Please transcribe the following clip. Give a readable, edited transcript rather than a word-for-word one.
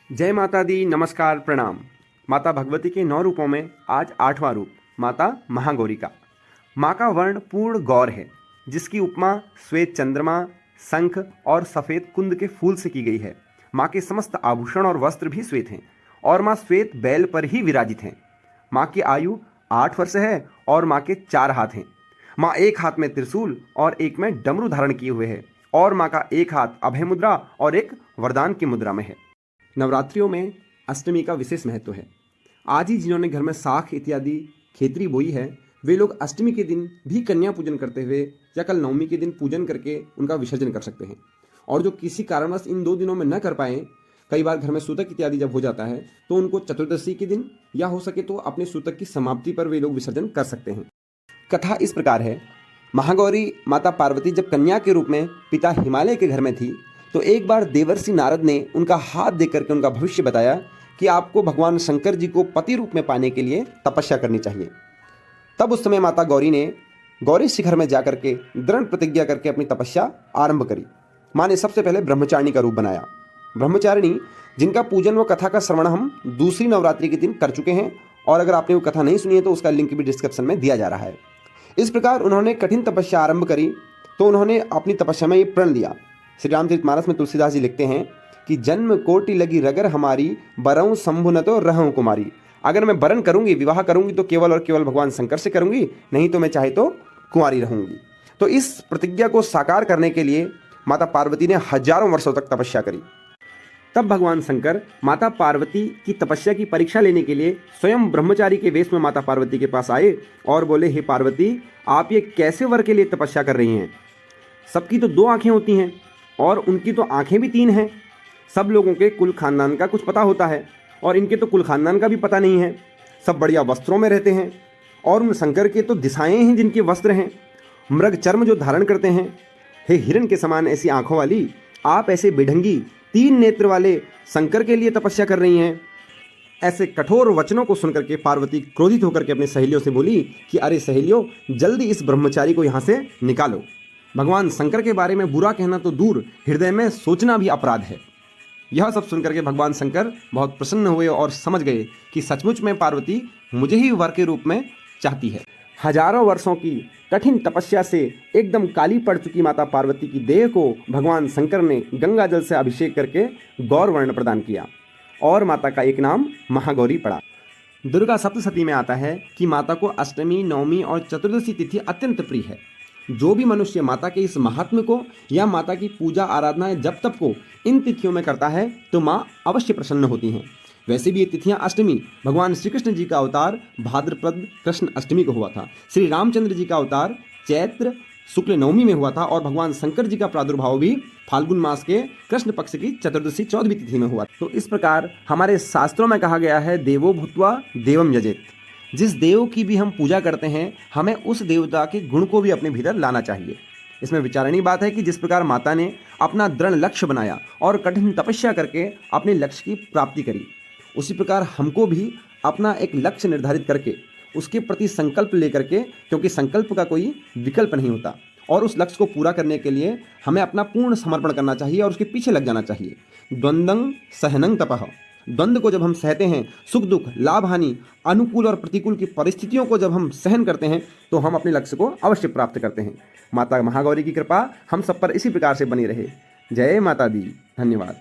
जय माता दी, नमस्कार, प्रणाम। माता भगवती के 9 रूपों में आज 8वां रूप माता महागौरी का। माँ का वर्ण पूर्ण गौर है, जिसकी उपमा श्वेत चंद्रमा, शंख और सफ़ेद कुंद के फूल से की गई है। माँ के समस्त आभूषण और वस्त्र भी श्वेत हैं और माँ श्वेत बैल पर ही विराजित हैं। माँ की आयु 8 वर्ष है और माँ के 4 हाथ हैं। माँ एक हाथ में त्रिशूल और एक में डमरू धारण किए हुए है और माँ का एक हाथ अभय मुद्रा और एक वरदान की मुद्रा में है। नवरात्रियों में अष्टमी का विशेष महत्व है। आज ही जिन्होंने घर में साख इत्यादि खेतरी बोई है, वे लोग अष्टमी के दिन भी कन्या पूजन करते हुए या कल नवमी के दिन पूजन करके उनका विसर्जन कर सकते हैं। और जो किसी कारणवश इन 2 दिनों में न कर पाएँ, कई बार घर में सूतक इत्यादि जब हो जाता है तो उनको चतुर्दशी के दिन या हो सके तो अपने सूतक की समाप्ति पर वे लोग विसर्जन कर सकते हैं। कथा इस प्रकार है। महागौरी माता पार्वती जब कन्या के रूप में पिता हिमालय के घर में थी तो एक बार देवर्षि नारद ने उनका हाथ देख करके उनका भविष्य बताया कि आपको भगवान शंकर जी को पति रूप में पाने के लिए तपस्या करनी चाहिए। तब उस समय माता गौरी ने गौरी शिखर में जाकर के दृढ़ प्रतिज्ञा करके अपनी तपस्या आरंभ करी। माँ ने सबसे पहले ब्रह्मचारिणी का रूप बनाया। ब्रह्मचारिणी जिनका पूजन व कथा का श्रवण हम दूसरी नवरात्रि के दिन कर चुके हैं, और अगर आपने वो कथा नहीं सुनी है तो उसका लिंक भी डिस्क्रिप्शन में दिया जा रहा है। इस प्रकार उन्होंने कठिन तपस्या आरंभ करी तो उन्होंने अपनी तपस्या में ये प्रण लिया। श्री रामचरितमानस में तुलसीदास जी लिखते हैं कि जन्म कोटि लगी रगर हमारी, बरऊं शंभु न तो रहूं कुमारी। अगर मैं वरण करूंगी, विवाह करूंगी तो केवल और केवल भगवान शंकर से करूंगी, नहीं तो मैं चाहे तो कुंवारी रहूंगी। तो इस प्रतिज्ञा को साकार करने के लिए माता पार्वती ने हजारों वर्षों तक तपस्या करी। तब भगवान शंकर माता पार्वती की तपस्या की परीक्षा लेने के लिए स्वयं ब्रह्मचारी के वेश में माता पार्वती के पास आए और बोले, हे पार्वती, आप ये कैसे वर के लिए तपस्या कर रही हैं? सबकी तो 2 आंखें होती हैं और उनकी तो आंखें भी 3 हैं। सब लोगों के कुल खानदान का कुछ पता होता है और इनके तो कुल खानदान का भी पता नहीं है। सब बढ़िया वस्त्रों में रहते हैं और उन शंकर के तो दिशाएं हैं जिनके वस्त्र हैं, मृग चर्म जो धारण करते हैं। हे हिरण के समान ऐसी आंखों वाली, आप ऐसे बेढंगी 3 नेत्र वाले शंकर के लिए तपस्या कर रही हैं। ऐसे कठोर वचनों को सुनकर के पार्वती क्रोधित होकर के अपनी सहेलियों से बोली कि अरे सहेलियों, जल्दी इस ब्रह्मचारी को यहाँ से निकालो। भगवान शंकर के बारे में बुरा कहना तो दूर, हृदय में सोचना भी अपराध है। यह सब सुनकर के भगवान शंकर बहुत प्रसन्न हुए और समझ गए कि सचमुच में पार्वती मुझे ही वर के रूप में चाहती है। हजारों वर्षों की कठिन तपस्या से एकदम काली पड़ चुकी माता पार्वती की देह को भगवान शंकर ने गंगा जल से अभिषेक करके गौर वर्ण प्रदान किया और माता का एक नाम महागौरी पड़ा। दुर्गा सप्तशती में आता है कि माता को अष्टमी, नवमी और चतुर्दशी तिथि अत्यंत प्रिय है। जो भी मनुष्य माता के इस महात्म्य को या माता की पूजा आराधना जप तप को इन तिथियों में करता है तो माँ अवश्य प्रसन्न होती हैं। वैसे भी ये तिथियां अष्टमी भगवान श्री कृष्ण जी का अवतार भाद्रपद कृष्ण अष्टमी को हुआ था। श्री रामचंद्र जी का अवतार चैत्र शुक्ल नवमी में हुआ था और भगवान शंकर जी का प्रादुर्भाव भी फाल्गुन मास के कृष्ण पक्ष की चतुर्दशी 14वीं तिथि में हुआ। तो इस प्रकार हमारे शास्त्रों में कहा गया है, देवो भूत्वा देवम यजेत। जिस देव की भी हम पूजा करते हैं, हमें उस देवता के गुण को भी अपने भीतर लाना चाहिए। इसमें विचारणीय बात है कि जिस प्रकार माता ने अपना दृढ़ लक्ष्य बनाया और कठिन तपस्या करके अपने लक्ष्य की प्राप्ति करी, उसी प्रकार हमको भी अपना एक लक्ष्य निर्धारित करके उसके प्रति संकल्प लेकर के, क्योंकि संकल्प का कोई विकल्प नहीं होता, और उस लक्ष्य को पूरा करने के लिए हमें अपना पूर्ण समर्पण करना चाहिए और उसके पीछे लग जाना चाहिए। द्वंद्वं सहनं तपः। द्वंद्व को जब हम सहते हैं, सुख दुख, लाभ हानि, अनुकूल और प्रतिकूल की परिस्थितियों को जब हम सहन करते हैं तो हम अपने लक्ष्य को अवश्य प्राप्त करते हैं। माता महागौरी की कृपा हम सब पर इसी प्रकार से बनी रहे। जय माता दी। धन्यवाद।